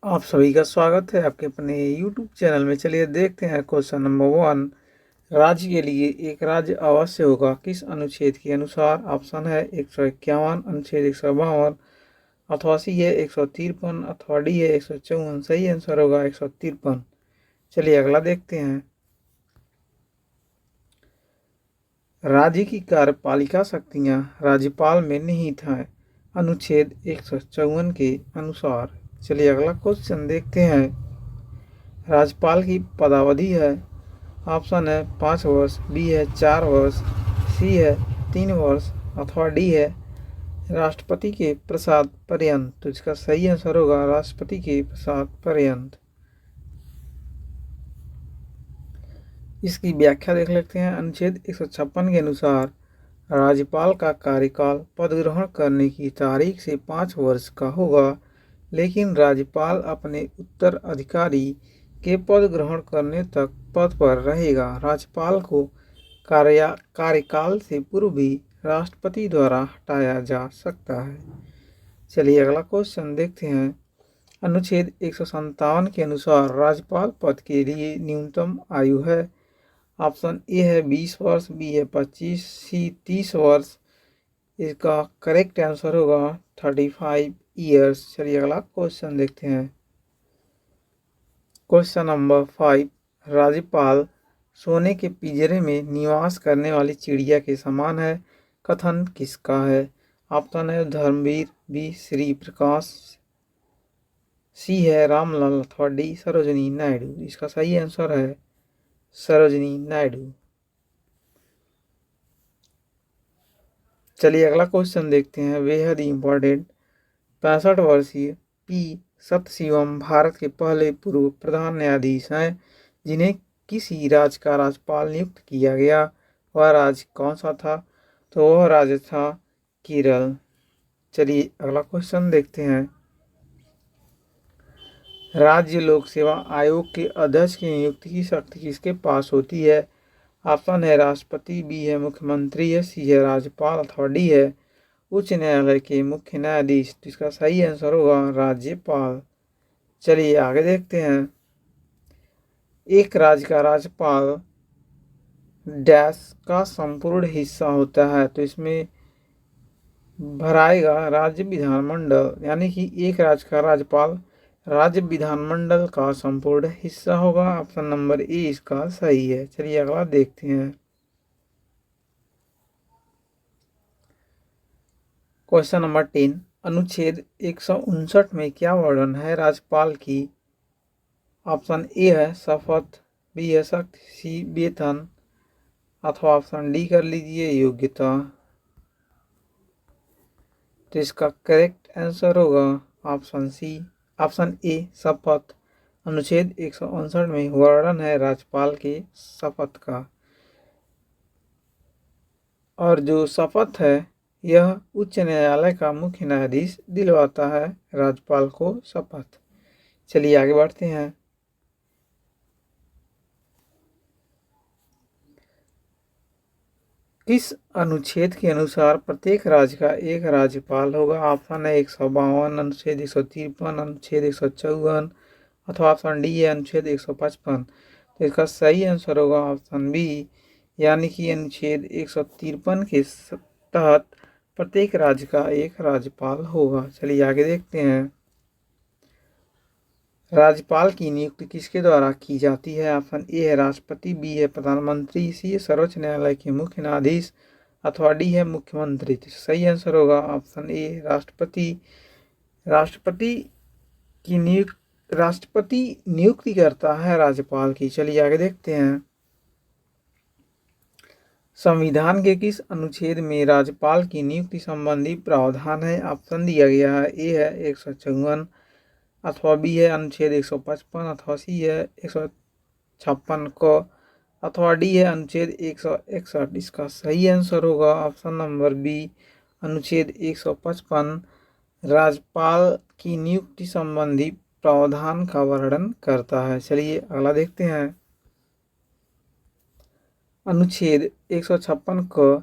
आप सभी का स्वागत है आपके अपने YouTube चैनल में। चलिए देखते हैं क्वेश्चन नंबर 1। राज्य के लिए एक राज्य अवश्य होगा किस अनुच्छेद के अनुसार? ऑप्शन है 151, अनुच्छेद 152, अथवा सी है 153, अथवा डी है 154। सही आंसर होगा 153। चलिए अगला देखते हैं। राज्य की कार्यपालिका शक्तियां राज्यपाल में निहित हैं अनुच्छेद 154 के अनुसार। चलिए अगला क्वेश्चन देखते हैं। राज्यपाल की पदावधि है, ऑप्शन है 5 वर्ष, बी है 4 वर्ष, सी है 3 वर्ष, अथवा डी है राष्ट्रपति के प्रसाद पर्यंत। तो इसका सही आंसर होगा राष्ट्रपति के प्रसाद पर्यंत। इसकी व्याख्या देख लेते हैं। अनुच्छेद 156 के अनुसार राज्यपाल का कार्यकाल पद ग्रहण करने की तारीख से 5 वर्ष का होगा, लेकिन राज्यपाल अपने उत्तराधिकारी के पद ग्रहण करने तक पद पर रहेगा। राज्यपाल को कार्यकाल से पूर्व भी राष्ट्रपति द्वारा हटाया जा सकता है। चलिए अगला क्वेश्चन देखते हैं। अनुच्छेद 157 के अनुसार राज्यपाल पद के लिए न्यूनतम आयु है। ऑप्शन ए है 20 वर्ष, बी है 25, सी 30 वर्ष। इसका करेक्ट आंसर होगा 35 ईयर्स। चलिए अगला क्वेश्चन देखते हैं। Question number 5। राज्यपाल सोने के पिंजरे में निवास करने वाली चिड़िया के समान है, कथन किसका है? ऑप्शन है धर्मवीर, बी श्री प्रकाश, सी है रामलाल, अथवा डी सरोजिनी नायडू। इसका सही आंसर है सरोजिनी नायडू। चलिए अगला क्वेश्चन देखते हैं, बेहद ही इंपॉर्टेंट। 65 वर्षीय पी सत्यशिवम भारत के पहले पूर्व प्रधान न्यायाधीश हैं जिन्हें किसी राज्य का राज्यपाल नियुक्त किया गया। वह राज्य कौन सा था? तो वह राज्य था केरल। चलिए अगला क्वेश्चन देखते हैं। राज्य लोक सेवा आयोग के अध्यक्ष की नियुक्ति की शक्ति किसके पास होती है? ऑप्शन है राष्ट्रपति, बी है मुख्यमंत्री है, सी है राज्यपाल, अथवा डी है उच्च न्यायालय के मुख्य न्यायाधीश। इसका सही आंसर होगा राज्यपाल। चलिए आगे देखते हैं। एक राज्य का राज्यपाल डैश का संपूर्ण हिस्सा होता है, तो इसमें भराएगा राज्य विधानमंडल, यानी कि एक राज्य का राज्यपाल राज्य विधानमंडल का संपूर्ण हिस्सा होगा। ऑप्शन नंबर ए इसका सही है। चलिए अगला देखते हैं। Question number 10। अनुच्छेद 159 में क्या वर्णन है राज्यपाल की? ऑप्शन ए है शपथ, बी है शक्ति, सी वेतन, अथवा ऑप्शन डी कर लीजिए योग्यता। तो इसका करेक्ट आंसर होगा ऑप्शन सी, ऑप्शन ए शपथ। अनुच्छेद 159 में वर्णन है राज्यपाल के शपथ का, और जो शपथ है यह उच्च न्यायालय का मुख्य न्यायाधीश दिलवाता है राज्यपाल को शपथ। चलिए आगे बढ़ते हैं। किस अनुच्छेद के अनुसार प्रत्येक राज्य का एक राज्यपाल होगा? ऑप्शन है 152, अनुच्छेद 153, अनुच्छेद 154, अथवा ऑप्शन डी है अनुच्छेद 155। तो इसका सही आंसर होगा ऑप्शन बी, यानी कि अनुच्छेद 153 के तहत प्रत्येक राज्य का एक राज्यपाल होगा। चलिए आगे देखते हैं। राज्यपाल की नियुक्ति किसके द्वारा की जाती है? ऑप्शन ए है राष्ट्रपति, बी है प्रधानमंत्री, सी है सर्वोच्च न्यायालय के मुख्य न्यायाधीश, अथवा डी है मुख्यमंत्री। तो सही आंसर होगा ऑप्शन ए राष्ट्रपति। राष्ट्रपति नियुक्ति करता है राज्यपाल की। चलिए आगे देखते हैं। संविधान के किस अनुच्छेद में राज्यपाल की नियुक्ति संबंधी प्रावधान है? ऑप्शन दिया गया है। ए है 154, अथवा बी है अनुच्छेद 155, अथवा सी है 156 को, अथवा डी है अनुच्छेद 161। इसका सही आंसर होगा ऑप्शन नंबर बी, अनुच्छेद 155 राज्यपाल की नियुक्ति संबंधी प्रावधान का वर्णन करता है। चलिए अगला देखते हैं। अनुच्छेद 156 को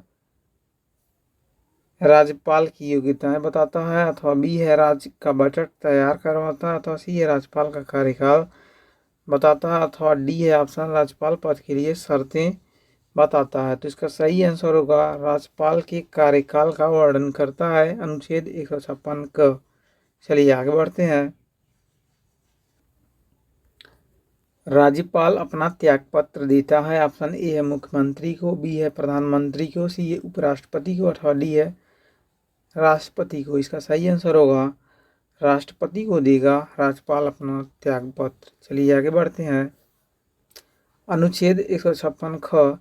राज्यपाल की योग्यताएं बताता है, अथवा बी है राज्य का बजट तैयार करवाता है, अथवा सी है राज्यपाल का कार्यकाल बताता है, अथवा डी है ऑप्शन राज्यपाल पद के लिए शर्तें बताता है। तो इसका सही आंसर होगा राज्यपाल के कार्यकाल का वर्णन करता है अनुच्छेद 156 क। चलिए आगे बढ़ते हैं। राज्यपाल अपना त्यागपत्र देता है। ऑप्शन ए है मुख्यमंत्री को, बी है प्रधानमंत्री को, सी है उपराष्ट्रपति को, अथवा डी है राष्ट्रपति को। इसका सही आंसर होगा राष्ट्रपति को देगा राज्यपाल अपना त्यागपत्र। चलिए आगे बढ़ते हैं। अनुच्छेद 156 ख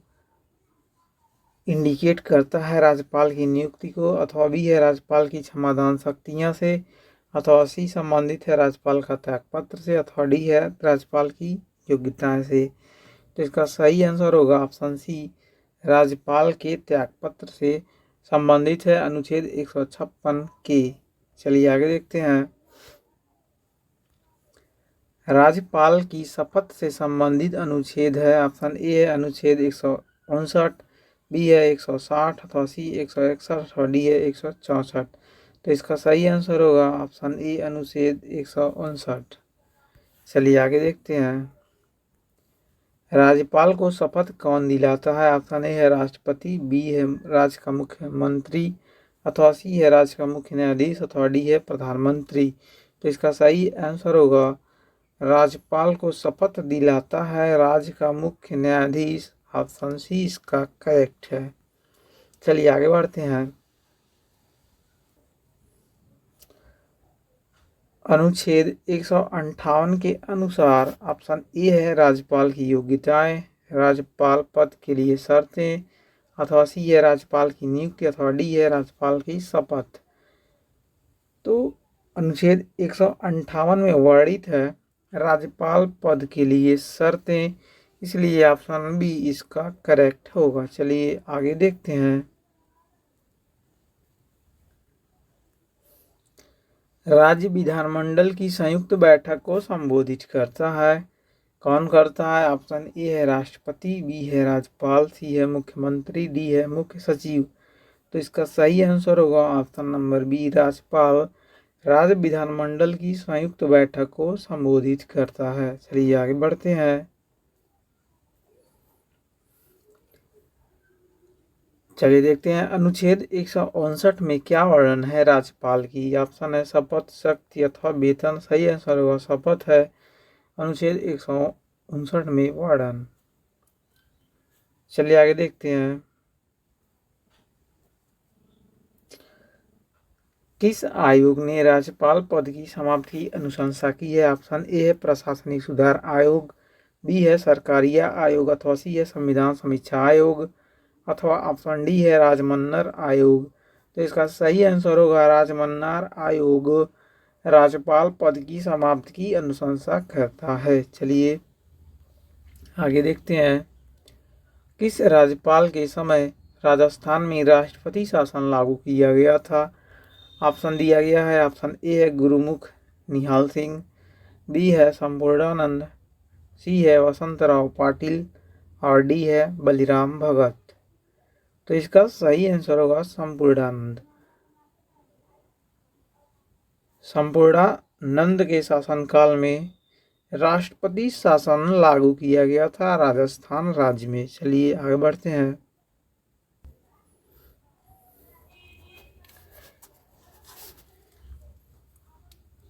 इंडिकेट करता है राज्यपाल की नियुक्ति को, अथवा बी है राज्यपाल की क्षमादान शक्तियां से, अथवा सी संबंधित है राज्यपाल का त्यागपत्र से, अथवा डी है राज्यपाल की योग्यताएं से। तो इसका सही आंसर होगा ऑप्शन सी राज्यपाल के त्यागपत्र से संबंधित है अनुच्छेद 156 के। चलिए आगे देखते हैं। राज्यपाल की शपथ से संबंधित अनुच्छेद है। ऑप्शन ए है अनुच्छेद 159, बी है 160, अथवा सी 161, अथवा डी है 164। तो इसका सही आंसर होगा ऑप्शन ए अनुच्छेद 159। चलिए आगे देखते हैं। राज्यपाल को शपथ कौन दिलाता है। ऑप्शन ए है राष्ट्रपति, बी है राज्य का मुख्यमंत्री, अथवा सी है राज्य का मुख्य न्यायाधीश, अथवा डी है प्रधानमंत्री। तो इसका सही आंसर होगा राज्यपाल को शपथ दिलाता है राज्य का मुख्य न्यायाधीश। ऑप्शन सी इसका करेक्ट है। चलिए आगे बढ़ते हैं। अनुच्छेद 158 के अनुसार ऑप्शन ए है राज्यपाल की योग्यताएं, राज्यपाल पद के लिए शर्तें, अथवा सी है राज्यपाल की नियुक्ति, अथवा डी है राज्यपाल की शपथ। तो अनुच्छेद 158 में वर्णित है राज्यपाल पद के लिए शर्तें, इसलिए ऑप्शन बी इसका करेक्ट होगा। चलिए आगे देखते हैं। राज्य विधानमंडल की संयुक्त बैठक को संबोधित करता है। कौन करता है। ऑप्शन ए है राष्ट्रपति, बी है राज्यपाल, सी है मुख्यमंत्री, डी है मुख्य सचिव। तो इसका सही आंसर होगा ऑप्शन नंबर बी राज्यपाल राज्य विधानमंडल की संयुक्त बैठक को संबोधित करता है। चलिए आगे बढ़ते हैं। चलिए देखते हैं अनुच्छेद 159 में क्या वर्णन है राज्यपाल की। ऑप्शन है शपथ, शक्ति, अथवा वेतन। सही आंसर होगा शपथ है अनुच्छेद 159 में वर्णन। चलिए आगे देखते हैं। किस आयोग ने राज्यपाल पद की समाप्ति की अनुशंसा की है। ऑप्शन ए है प्रशासनिक सुधार आयोग, बी है सरकारिया आयोग, अथवा सी है संविधान समीक्षा आयोग, अथवा ऑप्शन डी है राजमन्नार आयोग। तो इसका सही आंसर होगा राजमन्नार आयोग राज्यपाल पद की समाप्ति की अनुशंसा करता है। चलिए आगे देखते हैं। किस राज्यपाल के समय राजस्थान में राष्ट्रपति शासन लागू किया गया था। ऑप्शन दिया गया है। ऑप्शन ए है गुरुमुख निहाल सिंह, बी है संपूर्णानंद, सी है वसंतराव पाटिल, और डी है बलिराम भगत। तो इसका सही आंसर होगा संपूर्णानंद। संपूर्णानंद के शासनकाल में राष्ट्रपति शासन लागू किया गया था राजस्थान राज्य में। चलिए आगे बढ़ते हैं।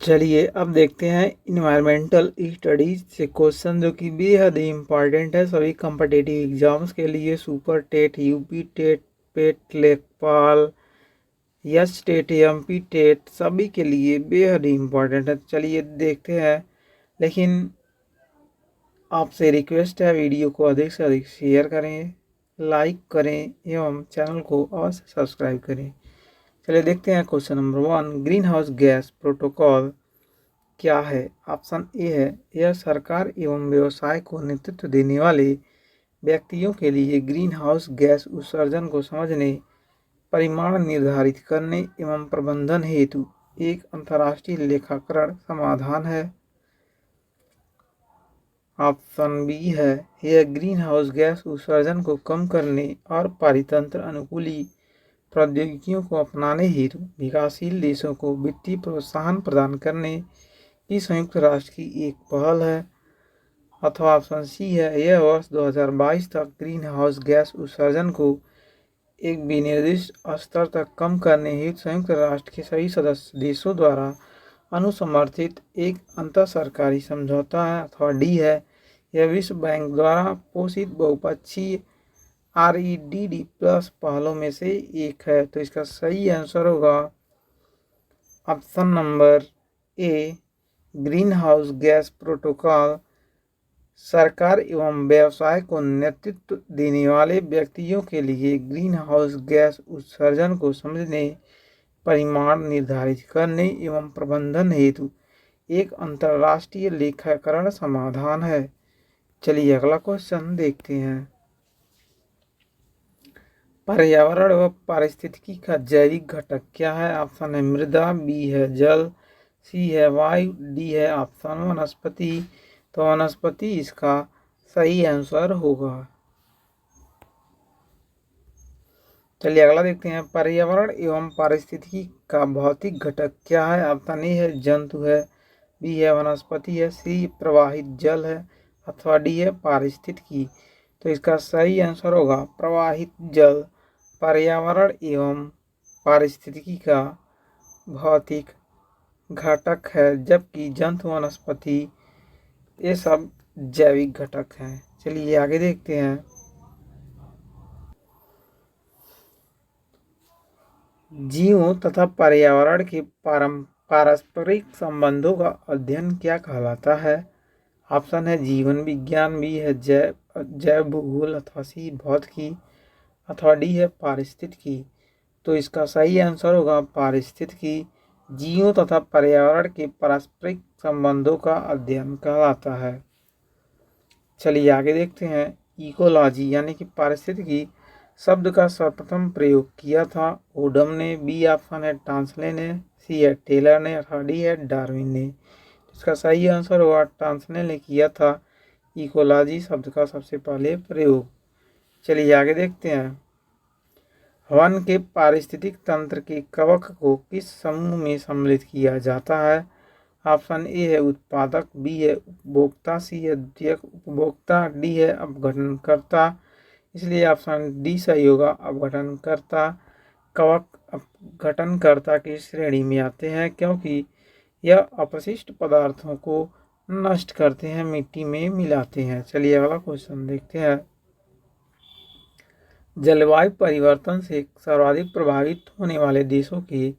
चलिए अब देखते हैं इन्वायरमेंटल स्टडीज से क्वेश्चन जो कि बेहद ही इम्पॉर्टेंट है सभी कॉम्पिटिटिव एग्जाम्स के लिए। सुपर टेट, यूपी टेट, पेट, लेखपाल, यस टेट, एमपी टेट सभी के लिए बेहद ही इम्पॉर्टेंट है। चलिए देखते हैं, लेकिन आपसे रिक्वेस्ट है वीडियो को अधिक से अधिक शेयर करें, लाइक करें एवं चैनल को अवश्य सब्सक्राइब करें। चलिए देखते हैं question number 1। Green house gas protocol क्या है। ऑप्शन ए है यह सरकार एवं व्यवसाय को नेतृत्व देने वाले व्यक्तियों के लिए ग्रीन हाउस गैस उत्सर्जन को समझने, परिमाण निर्धारित करने एवं प्रबंधन हेतु एक अंतर्राष्ट्रीय लेखाकरण समाधान है। ऑप्शन बी है यह ग्रीन हाउस गैस उत्सर्जन को कम करने और पारितंत्र अनुकूली प्रौद्योगिकियों को अपनाने हेतु विकासशील देशों को वित्तीय प्रोत्साहन प्रदान करने की संयुक्त राष्ट्र की एक पहल है। अथवा ऑप्शन सी है, यह वर्ष 2022 तक ग्रीन हाउस गैस उत्सर्जन को एक विनिर्दिष्ट स्तर तक कम करने हेतु संयुक्त राष्ट्र के सभी सदस्य देशों द्वारा अनुसमर्थित एक अंतर सरकारी समझौता है। अथवा डी है, यह विश्व बैंक द्वारा पोषित बहुपक्षीय REDD+ पहलों में से एक है। तो इसका सही आंसर होगा option number A, green house gas protocol सरकार एवं व्यवसाय को नेतृत्व देने वाले व्यक्तियों के लिए ग्रीन हाउस गैस उत्सर्जन को समझने, परिमाण निर्धारित करने एवं प्रबंधन हेतु एक अंतर्राष्ट्रीय लेखाकरण समाधान है। चलिए अगला क्वेश्चन देखते हैं। पर्यावरण व पारिस्थितिकी का जैविक घटक क्या है? ऑप्शन है मृदा, बी है जल, सी है वायु, डी है ऑप्शन वनस्पति। तो वनस्पति इसका सही आंसर होगा। चलिए अगला देखते हैं। पर्यावरण एवं पारिस्थितिकी का भौतिक घटक क्या है? ऑप्शन ए है जंतु है, बी है वनस्पति है, सी प्रवाहित जल है, अथवा डी है पारिस्थितिकी। तो इसका सही आंसर होगा प्रवाहित जल पर्यावरण एवं पारिस्थितिकी का भौतिक घटक है, जबकि जंतु वनस्पति ये सब जैविक घटक हैं। चलिए आगे देखते हैं। जीवों तथा पर्यावरण के पारस्परिक संबंधों का अध्ययन क्या कहलाता है? ऑप्शन है जीवन विज्ञान, बी है जैव भूगोल, अथवा सी भौतिकी, अथवा डी है पारिस्थितिकी। तो इसका सही आंसर होगा पारिस्थितिकी। जीवों तथा पर्यावरण के पारस्परिक संबंधों का अध्ययन कहलाता है। चलिए आगे देखते हैं। इकोलॉजी यानी कि पारिस्थितिकी शब्द का सर्वप्रथम प्रयोग किया था ओडम ने, बी ऑप्शन है टांसले ने, सी है टेलर ने, अथवा डी है डार्विन ने। इसका सही आंसर होगा टांसले ने किया था इकोलॉजी शब्द का सबसे पहले प्रयोग। चलिए आगे देखते हैं। वन के पारिस्थितिक तंत्र के कवक को किस समूह में सम्मिलित किया जाता है? ऑप्शन ए है उत्पादक, बी है उपभोक्ता, सी है द्वितीयक उपभोक्ता, डी है अपघटनकर्ता। इसलिए ऑप्शन डी सही होगा अपघटनकर्ता। कवक अपघटनकर्ता की श्रेणी में आते हैं क्योंकि यह अपशिष्ट पदार्थों को नष्ट करते हैं, मिट्टी में मिलाते हैं। चलिए अगला क्वेश्चन देखते हैं। जलवायु परिवर्तन से सर्वाधिक प्रभावित होने वाले देशों की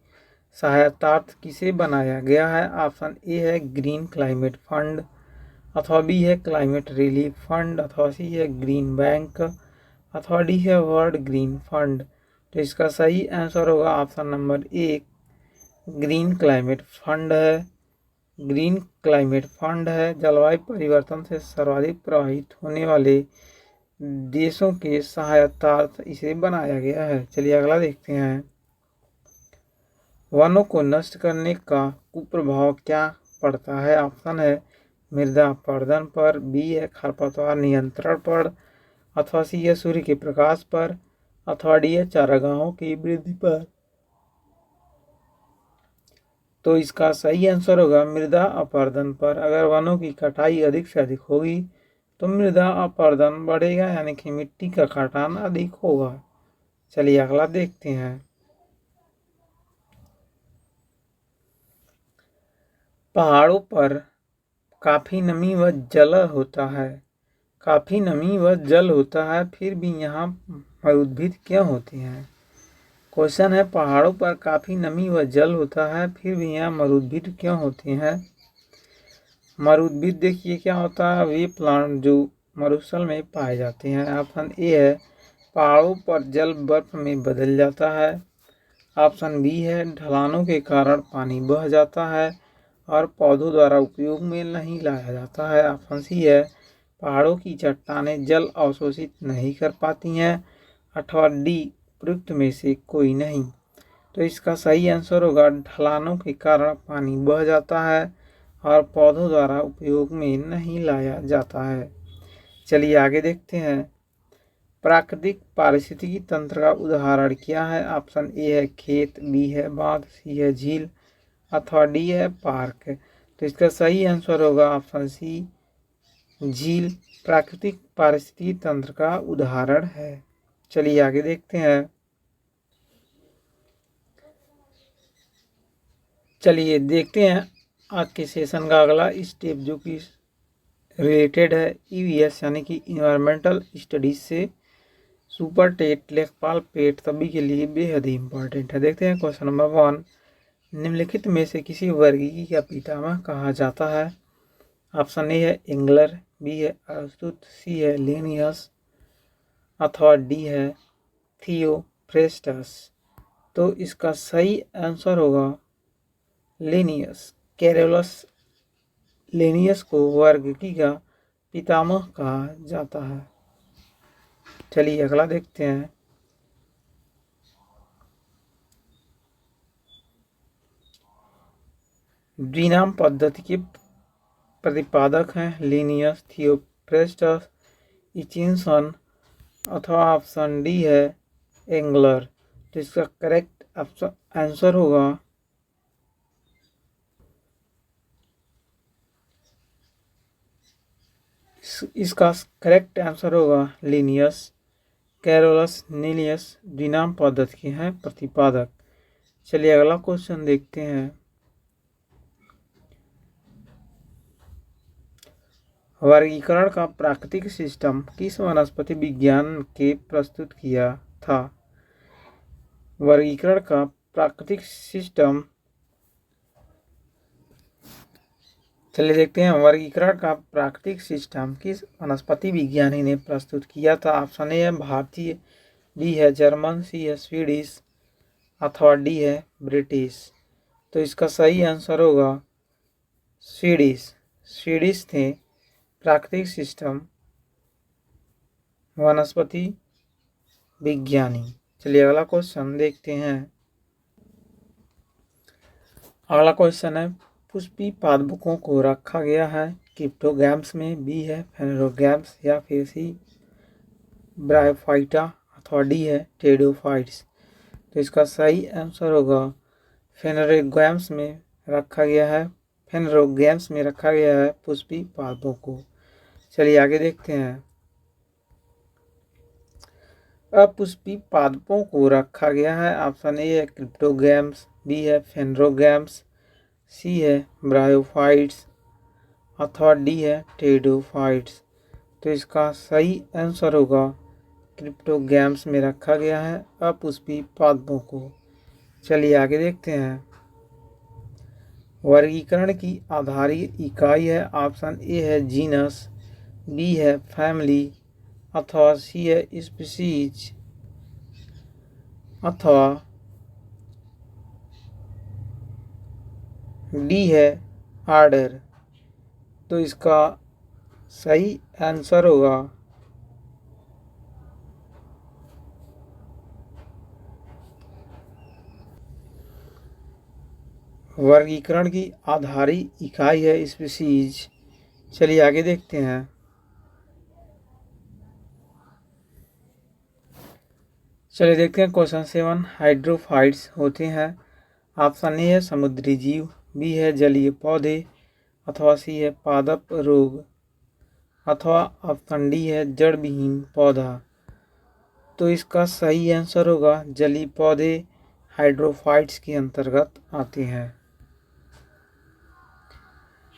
सहायतार्थ किसे बनाया गया है? ऑप्शन ए है ग्रीन क्लाइमेट फंड, अथवा बी है क्लाइमेट रिलीफ फंड, अथवा सी है ग्रीन बैंक, अथवा डी है वर्ल्ड ग्रीन फंड। तो इसका सही आंसर होगा option number A, green climate fund है। ग्रीन क्लाइमेट फंड है जलवायु परिवर्तन से सर्वाधिक प्रभावित होने वाले देशों के सहायतार्थ इसे बनाया गया है। चलिए अगला देखते हैं। वनों को नष्ट करने का कुप्रभाव क्या पड़ता है? ऑप्शन है मृदा अपरदन पर, बी है खरपतवार नियंत्रण पर, अथवा सी है सूर्य के प्रकाश पर, अथवा डी है चारागाहों की वृद्धि पर। तो इसका सही आंसर होगा मृदा अपरदन पर। अगर वनों की कटाई अधिक से अधिक होगी तो मृदा अपरदन बढ़ेगा, यानी कि मिट्टी का कटान अधिक होगा। चलिए अगला देखते हैं। पहाड़ों पर काफी नमी व जल होता है, काफी नमी व जल होता है, फिर भी यहाँ मरुद्भिद क्यों होते हैं? क्वेश्चन है पहाड़ों पर काफी नमी व जल होता है, फिर भी यहाँ मरुद्भिद क्यों होते हैं? मरुद्भिद देखिए क्या होता है, वे प्लांट जो मरुस्थल में पाए जाते हैं। ऑप्शन ए है पहाड़ों पर जल बर्फ में बदल जाता है, ऑप्शन बी है ढलानों के कारण पानी बह जाता है और पौधों द्वारा उपयोग में नहीं लाया जाता है, ऑप्शन सी है पहाड़ों की चट्टानें जल अवशोषित नहीं कर पाती हैं, अथवा डी उपयुक्त में से कोई नहीं। तो इसका सही आंसर होगा ढलानों के कारण पानी बह जाता है और पौधों द्वारा उपयोग में नहीं लाया जाता है। चलिए आगे देखते हैं। प्राकृतिक पारिस्थितिकी तंत्र का उदाहरण क्या है? ऑप्शन ए है खेत, बी है बांध, सी है झील अथवा डी है पार्क। तो इसका सही आंसर होगा ऑप्शन सी, झील प्राकृतिक पारिस्थितिकी तंत्र का उदाहरण है। चलिए आगे देखते हैं। चलिए देखते हैं आज के सेशन का अगला स्टेप जो कि रिलेटेड है ईवीएस यानी कि इन्वायरमेंटल स्टडीज से। सुपर टेट लेखपाल पेट सभी के लिए बेहद ही इम्पोर्टेंट है। देखते हैं क्वेश्चन नंबर 1, निम्नलिखित में से किसी वर्गीकी का पितामह कहा जाता है? ऑप्शन ए है एंगलर, बी है अरस्तुत, सी है लिनियस अथवा डी है थियोफ्रेस्टस। तो इसका सही आंसर होगा लिनियस। कैरोलस लिनियस को वर्गीकी का पितामह कहा जाता है। चलिए अगला देखते हैं। द्विनाम पद्धति के प्रतिपादक हैं लिनियस, थियोफ्रेस्टस, इचिनसन अथवा ऑप्शन डी है एंगलर। तो इसका करेक्ट आंसर होगा इसका करेक्ट आंसर होगा लिनियस। कैरोलस लिनियस द्विनाम पद्धति के हैं प्रतिपादक। चलिए अगला क्वेश्चन देखते हैं। वर्गीकरण का प्राकृतिक सिस्टम किस वनस्पति विज्ञान के प्रस्तुत किया था? वर्गीकरण का प्राकृतिक सिस्टम, चलिए देखते हैं वर्गीकरण का प्राकृतिक सिस्टम किस वनस्पति विज्ञानी ने प्रस्तुत किया था? ऑप्शन ए है भारतीय, बी है जर्मन, सी है स्वीडिश अथवा डी है ब्रिटिश। तो इसका सही आंसर होगा स्वीडिश। स्वीडिश थे प्राकृतिक सिस्टम वनस्पति विज्ञानी। चलिए अगला क्वेश्चन देखते हैं। अगला क्वेश्चन है पुष्पी पादपों को रखा गया है क्रिप्टोगैम्स में, बी है फेनेरोगैम्स या फिर सी ब्रायोफाइटा अथवा डी है टेरिडोफाइट्स। तो इसका सही आंसर होगा फेनेरोगैम्स में रखा गया है। फेनेरोगैम्स में रखा गया है पुष्पी पादपों को। चलिए आगे देखते हैं। अपुष्पी पादपों को रखा गया है। ऑप्शन ए है क्रिप्टोगैम्स, बी है फेनेरोगैम्स, सी है ब्रायोफाइट्स अथवा डी है टेरिडोफाइट्स। तो इसका सही आंसर होगा क्रिप्टोगैम्स में रखा गया है अपुष्पी पादपों को। चलिए आगे देखते हैं। वर्गीकरण की आधारीय इकाई है। ऑप्शन ए है जीनस, बी है फैमिली अथवा सी है स्पीशीज अथवा डी है आर्डर। तो इसका सही आंसर होगा वर्गीकरण की आधारी इकाई है स्पीशीज। चलिए आगे देखते हैं। चलिए देखते हैं क्वेश्चन 7, हाइड्रोफाइट्स होते हैं। ऑप्शन ए है समुद्री जीव, बी है जलीय पौधे अथवा सी है पादप रोग अथवा ऑप्शन डी है जड़ विहीन पौधा। तो इसका सही आंसर होगा जलीय पौधे हाइड्रोफाइट्स के अंतर्गत आते हैं।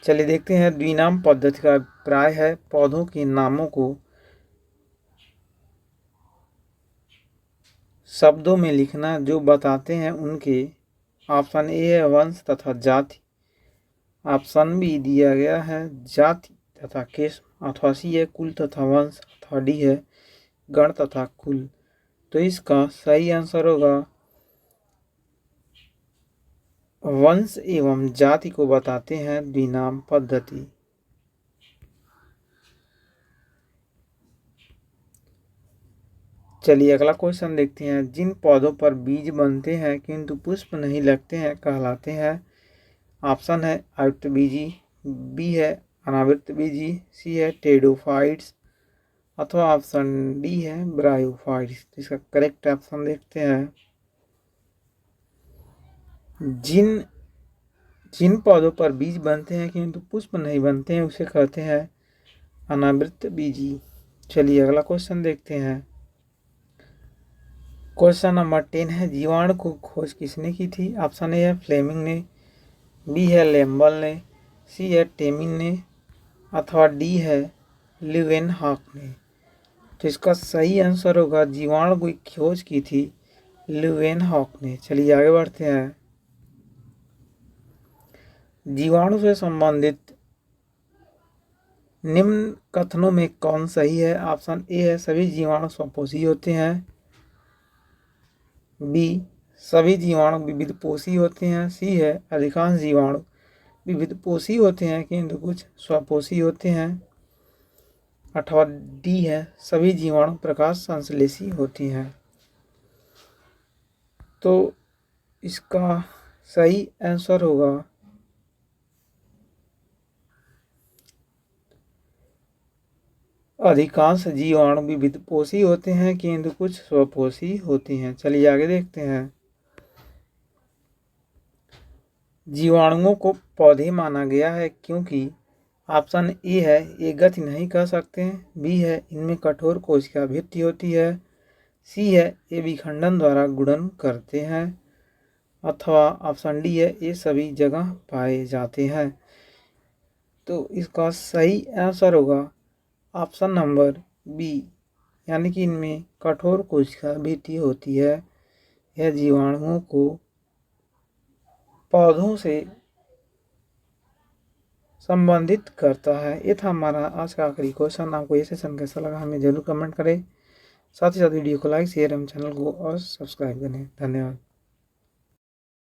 चलिए देखते हैं द्विनाम पद्धति का अभिप्राय है पौधों के नामों को शब्दों में लिखना जो बताते हैं उनके। ऑप्शन ए है वंश तथा जाति, ऑप्शन बी दिया गया है जाति तथा किस्म अथवा सी है कुल तथा वंश अथवा डी है गण तथा कुल। तो इसका सही आंसर होगा वंश एवं जाति को बताते हैं द्विनाम पद्धति। चलिए अगला क्वेश्चन देखते हैं। जिन पौधों पर बीज बनते हैं किंतु पुष्प नहीं लगते हैं कहलाते हैं। ऑप्शन है आवृतबीजी, बी है अनावृतबीजी, सी है टेरिडोफाइट्स अथवा ऑप्शन डी है ब्रायोफाइट्स। इसका करेक्ट ऑप्शन देखते हैं। जिन जिन पौधों पर बीज बनते हैं किंतु पुष्प नहीं बनते हैं उसे कहते हैं अनावृत बीजी। चलिए अगला क्वेश्चन देखते हैं। क्वेश्चन नंबर 10 है, जीवाणु को खोज किसने की थी? ऑप्शन ए है फ्लेमिंग ने, बी है लेम्बल ने, सी है टेमिन ने, अथवा डी है ल्यूवेनहॉक ने। तो इसका सही आंसर होगा जीवाणु की खोज की थी ल्यूवेनहॉक ने। चलिए आगे बढ़ते हैं। जीवाणु से संबंधित निम्न कथनों में कौन सही है? ऑप्शन ए है सभी जीवाणु स्वपोषी होते हैं, बी सभी जीवाणु विविधपोषी होते हैं, सी है अधिकांश जीवाणु विविधपोषी होते हैं किंतु कुछ स्वपोषी होते हैं, अथवा डी है सभी जीवाणु प्रकाश संश्लेषी होती हैं। तो इसका सही आंसर होगा अधिकांश जीवाणु विविधपोषी होते हैं किंतु कुछ स्वपोषी होती हैं। चलिए आगे देखते हैं। जीवाणुओं को पौधे माना गया है क्योंकि ऑप्शन ए है ये गति नहीं कर सकते हैं, बी है इनमें कठोर कोशिका भित्ति होती है, सी है ये विखंडन द्वारा गुणन करते हैं, अथवा ऑप्शन डी है ये सभी जगह पाए जाते हैं। तो इसका सही आंसर होगा ऑप्शन नंबर बी, यानी कि इनमें कठोर कोशिका भित्ति होती है। यह जीवाणुओं को पौधों से संबंधित करता है। ये था हमारा आज का आखिरी क्वेश्चन। आपको ये सेशन कैसा लगा हमें जरूर कमेंट करें। साथ ही साथ वीडियो को लाइक शेयर एवं चैनल को और सब्सक्राइब करें। धन्यवाद।